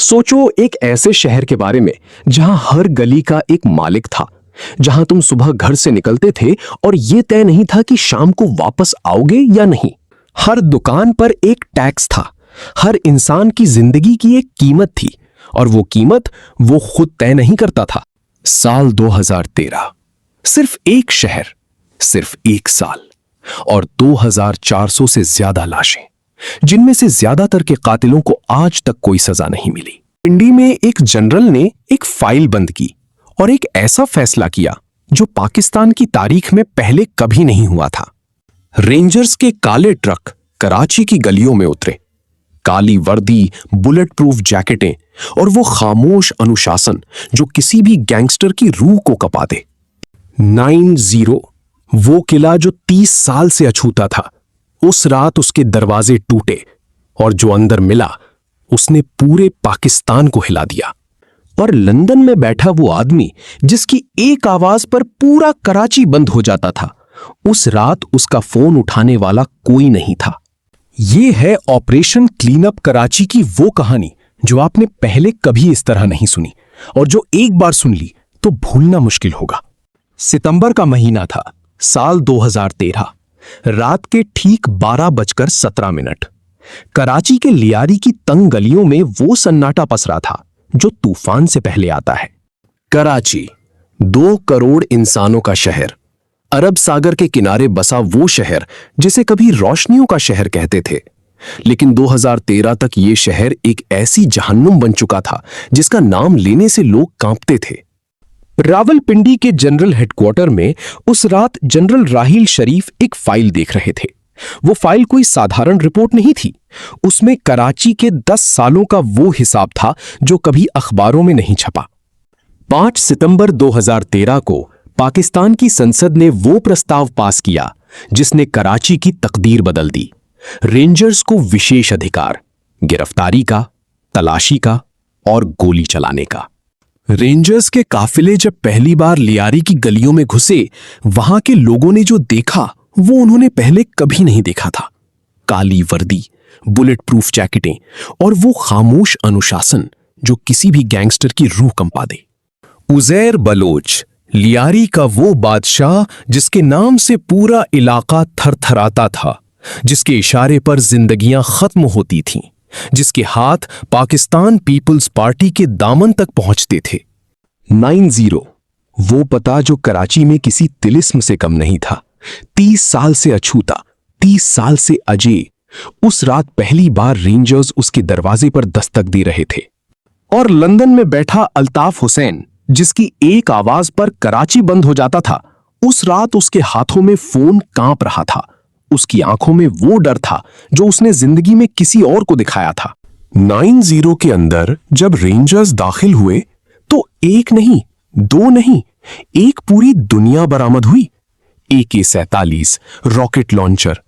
सोचो एक ऐसे शहर के बारे में जहां हर गली का एक मालिक था, जहां तुम सुबह घर से निकलते थे और यह तय नहीं था कि शाम को वापस आओगे या नहीं। हर दुकान पर एक टैक्स था, हर इंसान की जिंदगी की एक कीमत थी और वो कीमत वो खुद तय नहीं करता था। साल 2013, सिर्फ एक शहर, सिर्फ एक साल और 2400 से ज्यादा लाशें, जिनमें से ज्यादातर के कातिलों को आज तक कोई सजा नहीं मिली। पिंडी में एक जनरल ने एक फाइल बंद की और एक ऐसा फैसला किया जो पाकिस्तान की तारीख में पहले कभी नहीं हुआ था। रेंजर्स के काले ट्रक कराची की गलियों में उतरे। काली वर्दी, बुलेट प्रूफ जैकेटें और वो खामोश अनुशासन जो किसी भी गैंगस्टर की रूह को कपा दे। 90, वो किला जो 30 साल से अछूता था, उस रात उसके दरवाजे टूटे और जो अंदर मिला उसने पूरे पाकिस्तान को हिला दिया। और लंदन में बैठा वो आदमी जिसकी एक आवाज पर पूरा कराची बंद हो जाता था, उस रात उसका फोन उठाने वाला कोई नहीं था। ये है ऑपरेशन क्लीनअप कराची की वो कहानी जो आपने पहले कभी इस तरह नहीं सुनी और जो एक बार सुन ली तो भूलना मुश्किल होगा। सितंबर का महीना था, साल 2013। रात के ठीक 12:17। कराची के लियारी की तंग गलियों में वो सन्नाटा पसरा था जो तूफान से पहले आता है। कराची, 2 करोड़ इंसानों का शहर, अरब सागर के किनारे बसा वो शहर जिसे कभी रोशनियों का शहर कहते थे। लेकिन 2013 तक ये शहर एक ऐसी जहन्नुम बन चुका था जिसका नाम लेने से लोग कांपते थे। रावलपिंडी के जनरल हेडक्वार्टर में उस रात जनरल राहील शरीफ एक फाइल देख रहे थे। वो फाइल कोई साधारण रिपोर्ट नहीं थी, उसमें कराची के 10 सालों का वो हिसाब था जो कभी अखबारों में नहीं छपा। 5 सितंबर 2013 को पाकिस्तान की संसद ने वो प्रस्ताव पास किया जिसने कराची की तकदीर बदल दी। रेंजर्स को विशेष अधिकार, गिरफ्तारी का, तलाशी का और गोली चलाने का। रेंजर्स के काफिले जब पहली बार लियारी की गलियों में घुसे, वहां के लोगों ने जो देखा वो उन्होंने पहले कभी नहीं देखा था। काली वर्दी, बुलेट प्रूफ जैकेटें और वो खामोश अनुशासन जो किसी भी गैंगस्टर की रूह कंपा दे। उजैर बलोच, लियारी का वो बादशाह जिसके नाम से पूरा इलाका थरथराता था, जिसके इशारे पर जिंदगियां खत्म होती थीं, जिसके हाथ पाकिस्तान पीपल्स पार्टी के दामन तक पहुंचते थे। 90, वो पता जो कराची में किसी तिलिस्म से कम नहीं था। 30 साल से अछूता, 30 साल से अजय। उस रात पहली बार रेंजर्स उसके दरवाजे पर दस्तक दे रहे थे। और लंदन में बैठा अल्ताफ हुसैन जिसकी एक आवाज पर कराची बंद हो जाता था, उस रात उसके हाथों में फोन कांप रहा था। उसकी आंखों में वो डर था जो उसने जिंदगी में किसी और को दिखाया था। 90 के अंदर जब रेंजर्स दाखिल हुए तो एक नहीं, 2 नहीं, एक पूरी दुनिया बरामद हुई। AK-47, रॉकेट लॉन्चर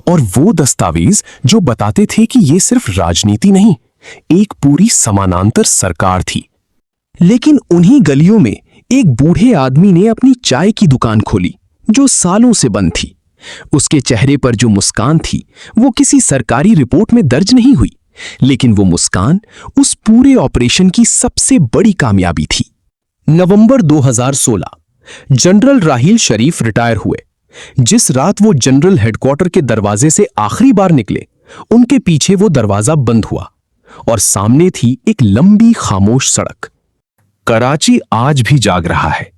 और वो दस्तावेज जो बताते थे कि ये सिर्फ राजनीति नहीं, एक पूरी समानांतर सरकार थी। लेकिन उन्हीं गलियों में एक बूढ़े आदमी ने अपनी चाय की दुकान खोली जो सालों से बंद थी। उसके चेहरे पर जो मुस्कान थी वो किसी सरकारी रिपोर्ट में दर्ज नहीं हुई, लेकिन वो मुस्कान उस पूरे ऑपरेशन की सबसे बड़ी कामयाबी थी। नवंबर 2016, जनरल राहील शरीफ रिटायर हुए। जिस रात वो जनरल हेडक्वार्टर के दरवाजे से आखिरी बार निकले, उनके पीछे वो दरवाजा बंद हुआ और सामने थी एक लंबी खामोश सड़क। कराची आज भी जाग रहा है,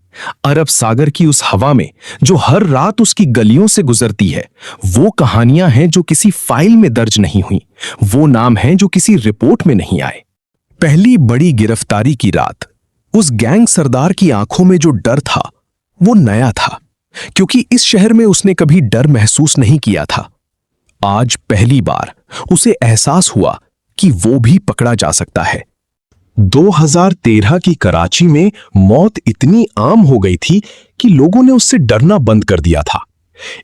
अरब सागर की उस हवा में जो हर रात उसकी गलियों से गुजरती है। वो कहानियां हैं जो किसी फाइल में दर्ज नहीं हुई, वो नाम हैं जो किसी रिपोर्ट में नहीं आए। पहली बड़ी गिरफ्तारी की रात, उस गैंग सरदार की आंखों में जो डर था वो नया था, क्योंकि इस शहर में उसने कभी डर महसूस नहीं किया था। आज पहली बार उसे एहसास हुआ कि वो भी पकड़ा जा सकता है। 2013 की कराची में मौत इतनी आम हो गई थी कि लोगों ने उससे डरना बंद कर दिया था।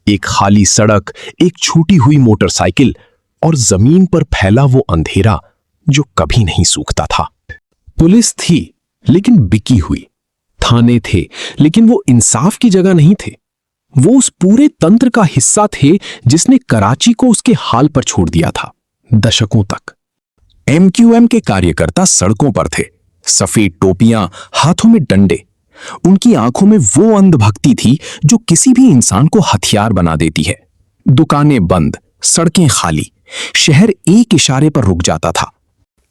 एक खाली सड़क, एक छूटी हुई मोटरसाइकिल और जमीन पर फैला वो अंधेरा जो कभी नहीं सूखता था। पुलिस थी लेकिन बिकी हुई, थाने थे लेकिन वो इंसाफ की जगह नहीं थे। वो उस पूरे तंत्र का हिस्सा थे जिसने कराची को उसके हाल पर छोड़ दिया था, दशकों तक। एमक्यूएम के कार्यकर्ता सड़कों पर थे, सफेद टोपियां, हाथों में डंडे। उनकी आंखों में वो अंधभक्ति थी जो किसी भी इंसान को हथियार बना देती है। दुकानें बंद, सड़कें खाली, शहर एक इशारे पर रुक जाता था।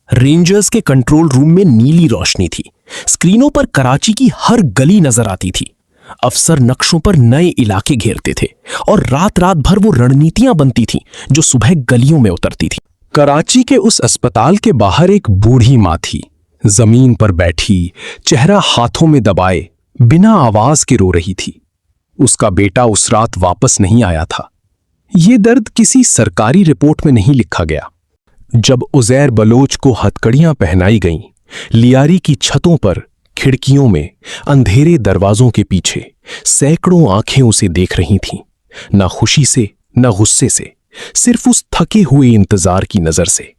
रेंजर्स के कंट्रोल रूम में नीली रोशनी थी। स्क्रीनों पर कराची की हर गली नजर आती थी। अफसर नक्शों पर नए इलाके घेरते थे और रात रात भर वो रणनीतियां बनती थीं जो सुबह गलियों में उतरती थी। कराची के उस अस्पताल के बाहर एक बूढ़ी मां थी, जमीन पर बैठी, चेहरा हाथों में दबाए, बिना आवाज के रो रही थी। उसका बेटा उस रात वापस नहीं आया था। ये दर्द किसी सरकारी रिपोर्ट में नहीं लिखा गया। जब उजैर बलोच को हथकड़ियां पहनाई गईं, लियारी की छतों पर, खिड़कियों में, अंधेरे दरवाजों के पीछे सैकड़ों आंखें उसे देख रही थीं, न खुशी से न गुस्से से, सिर्फ उस थके हुए इंतजार की नजर से।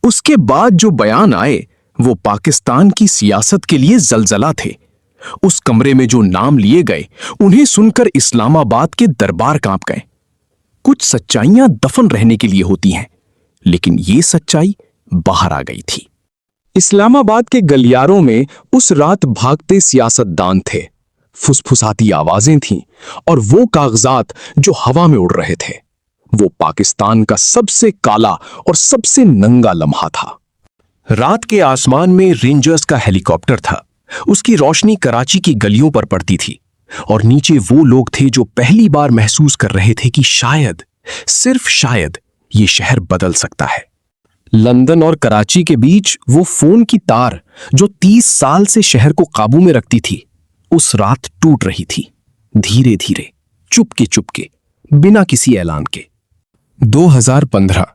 उसके बाद जो बयान आए वो पाकिस्तान की सियासत के लिए जलजला थे। उस कमरे में जो नाम लिए गए उन्हें सुनकर इस्लामाबाद के दरबार कांप गए। कुछ सच्चाइयां दफन रहने के लिए होती हैं, लेकिन ये सच्चाई बाहर आ गई थी। इस्लामाबाद के गलियारों में उस रात भागते सियासतदान थे, फुसफुसाती आवाजें थीं और वो कागजात जो हवा में उड़ रहे थे। वो पाकिस्तान का सबसे काला और सबसे नंगा लम्हा था। रात के आसमान में रेंजर्स का हेलीकॉप्टर था। उसकी रोशनी कराची की गलियों पर पड़ती थी और नीचे वो लोग थे जो पहली बार महसूस कर रहे थे कि शायद, सिर्फ शायद, ये शहर बदल सकता है। लंदन और कराची के बीच वो फोन की तार जो 30 साल से शहर को काबू में रखती थी, उस रात टूट रही थी, धीरे धीरे, चुपके चुपके, बिना किसी ऐलान के। 2015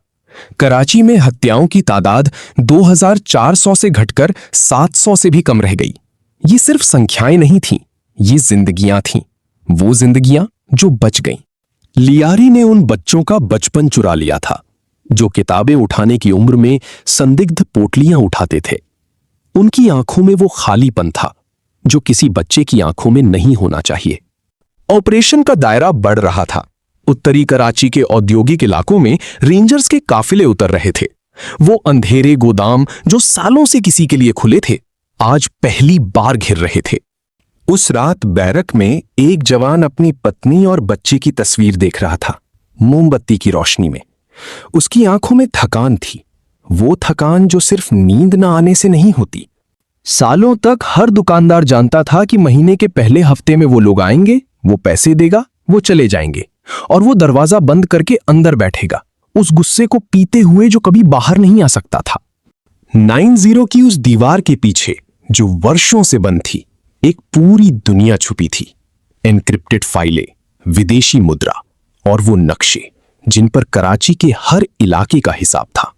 कराची में हत्याओं की तादाद 2400 से घटकर 700 से भी कम रह गई। ये सिर्फ संख्याएं नहीं थीं, ये जिंदगियां थीं, वो जिंदगियां जो बच गईं। लियारी ने उन बच्चों का बचपन चुरा लिया था जो किताबें उठाने की उम्र में संदिग्ध पोटलियां उठाते थे। उनकी आंखों में वो खालीपन था जो किसी बच्चे की आंखों में नहीं होना चाहिए। ऑपरेशन का दायरा बढ़ रहा था। उत्तरी कराची के औद्योगिक इलाकों में रेंजर्स के काफिले उतर रहे थे। वो अंधेरे गोदाम जो सालों से किसी के लिए खुले थे, आज पहली बार घिर रहे थे। उस रात बैरक में एक जवान अपनी पत्नी और बच्चे की तस्वीर देख रहा था, मोमबत्ती की रोशनी में। उसकी आंखों में थकान थी, वो थकान जो सिर्फ नींद न आने से नहीं होती। सालों तक हर दुकानदार जानता था कि महीने के पहले हफ्ते में वो लोग आएंगे, वो पैसे देगा, वो चले जाएंगे और वो दरवाजा बंद करके अंदर बैठेगा, उस गुस्से को पीते हुए जो कभी बाहर नहीं आ सकता था। 90 की उस दीवार के पीछे जो वर्षों से बंद थी, एक पूरी दुनिया छुपी थी। एन्क्रिप्टेड फाइलें, विदेशी मुद्रा और वो नक्शे जिन पर कराची के हर इलाके का हिसाब था।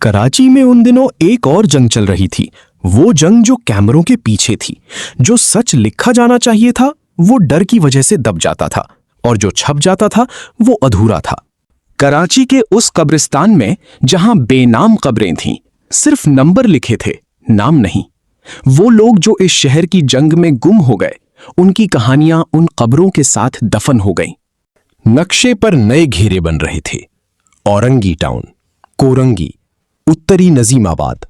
कराची में उन दिनों एक और जंग चल रही थी, वो जंग जो कैमरों के पीछे थी। जो सच लिखा जाना चाहिए था वो डर की वजह से दब जाता था और जो छप जाता था वो अधूरा था। कराची के उस कब्रिस्तान में जहां बेनाम कब्रें थीं, सिर्फ नंबर लिखे थे, नाम नहीं। वो लोग जो इस शहर की जंग में गुम हो गए, उनकी कहानियां उन कब्रों के साथ दफन हो गईं। नक्शे पर नए घेरे बन रहे थे, औरंगी टाउन, कोरंगी, उत्तरी नजीमाबाद।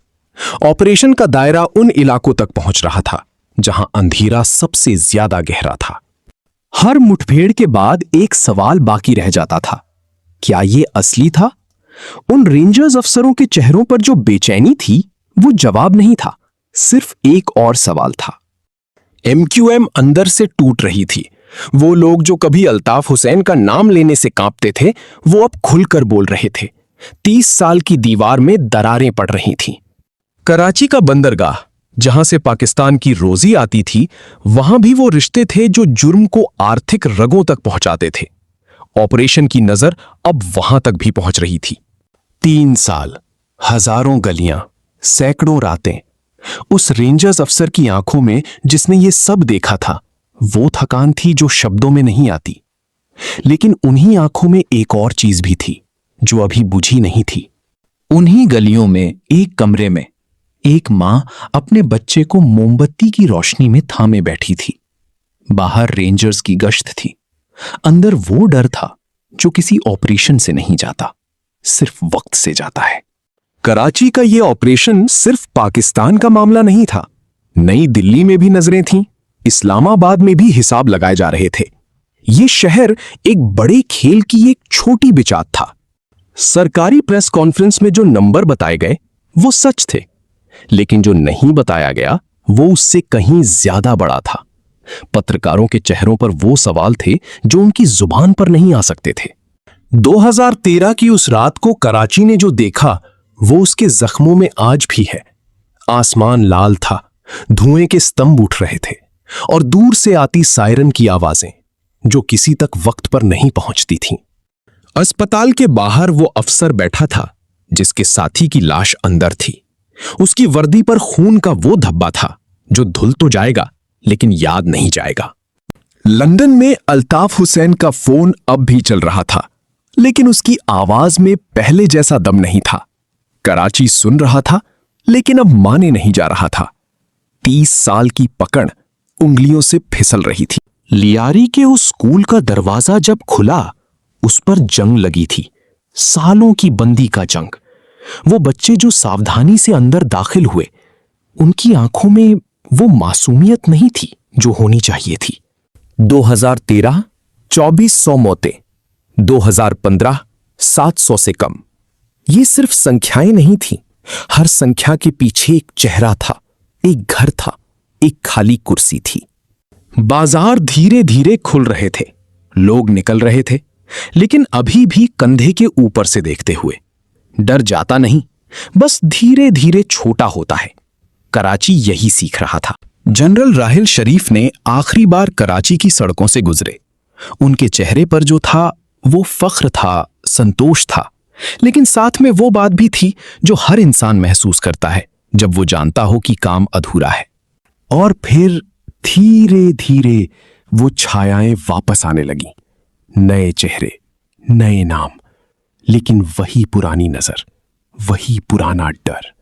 ऑपरेशन का दायरा उन इलाकों तक पहुंच रहा था जहां अंधेरा सबसे ज्यादा गहरा था। हर मुठभेड़ के बाद एक सवाल बाकी रह जाता था, क्या ये असली था? उन रेंजर्स अफसरों के चेहरों पर जो बेचैनी थी वो जवाब नहीं था, सिर्फ एक और सवाल था। एमक्यूएम अंदर से टूट रही थी। वो लोग जो कभी अल्ताफ हुसैन का नाम लेने से कांपते थे, वो अब खुलकर बोल रहे थे। 30 साल की दीवार में दरारें पड़ रही थीं। कराची का बंदरगाह जहां से पाकिस्तान की रोजी आती थी, वहां भी वो रिश्ते थे जो जुर्म को आर्थिक रगों तक पहुंचाते थे। ऑपरेशन की नजर अब वहां तक भी पहुंच रही थी। 3 साल, हजारों गलियां, सैकड़ों रातें। उस रेंजर्स अफसर की आंखों में जिसने ये सब देखा था, वो थकान थी जो शब्दों में नहीं आती। लेकिन उन्हीं आंखों में एक और चीज भी थी जो अभी बुझी नहीं थी। उन्हीं गलियों में एक कमरे में एक मां अपने बच्चे को मोमबत्ती की रोशनी में थामे बैठी थी। बाहर रेंजर्स की गश्त थी, अंदर वो डर था जो किसी ऑपरेशन से नहीं जाता, सिर्फ वक्त से जाता है। कराची का यह ऑपरेशन सिर्फ पाकिस्तान का मामला नहीं था। नई दिल्ली में भी नजरें थीं, इस्लामाबाद में भी हिसाब लगाए जा रहे थे। यह शहर एक बड़े खेल की एक छोटी बिचात था। सरकारी प्रेस कॉन्फ्रेंस में जो नंबर बताए गए वो सच थे, लेकिन जो नहीं बताया गया वो उससे कहीं ज्यादा बड़ा था। पत्रकारों के चेहरों पर वो सवाल थे जो उनकी जुबान पर नहीं आ सकते थे। 2013 की उस रात को कराची ने जो देखा वो उसके जख्मों में आज भी है। आसमान लाल था, धुएं के स्तंभ उठ रहे थे और दूर से आती सायरन की आवाजें जो किसी तक वक्त पर नहीं पहुंचती थीं। अस्पताल के बाहर वो अफसर बैठा था जिसके साथी की लाश अंदर थी। उसकी वर्दी पर खून का वो धब्बा था जो धुल तो जाएगा लेकिन याद नहीं जाएगा। लंदन में अल्ताफ हुसैन का फोन अब भी चल रहा था, लेकिन उसकी आवाज में पहले जैसा दम नहीं था। कराची सुन रहा था, लेकिन अब माने नहीं जा रहा था। 30 साल की पकड़ उंगलियों से फिसल रही थी। लियारी के उस स्कूल का दरवाजा जब खुला, उस पर जंग लगी थी, सालों की बंदी का जंग। वो बच्चे जो सावधानी से अंदर दाखिल हुए, उनकी आंखों में वो मासूमियत नहीं थी जो होनी चाहिए थी। 2013 2400 मौतें, 2015 700 से कम। ये सिर्फ संख्याएं नहीं थीं, हर संख्या के पीछे एक चेहरा था, एक घर था, एक खाली कुर्सी थी। बाजार धीरे धीरे खुल रहे थे, लोग निकल रहे थे, लेकिन अभी भी कंधे के ऊपर से देखते हुए। डर जाता नहीं, बस धीरे धीरे छोटा होता है। कराची यही सीख रहा था। जनरल राहिल शरीफ ने आखिरी बार कराची की सड़कों से गुजरे। उनके चेहरे पर जो था वो फख्र था, संतोष था, लेकिन साथ में वो बात भी थी जो हर इंसान महसूस करता है जब वो जानता हो कि काम अधूरा है। और फिर धीरे धीरे वो छायाएं वापस आने लगी। नए चेहरे, नए नाम, लेकिन वही पुरानी नजर, वही पुराना डर।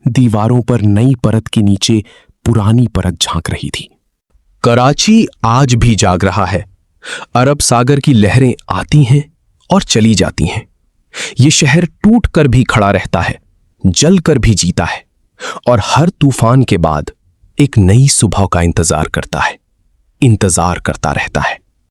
दीवारों पर नई परत के नीचे पुरानी परत झांक रही थी। कराची आज भी जाग रहा है। अरब सागर की लहरें आती हैं और चली जाती हैं। ये शहर टूट कर भी खड़ा रहता है, जल कर भी जीता है, और हर तूफान के बाद एक नई सुबह का इंतजार करता है, इंतजार करता रहता है।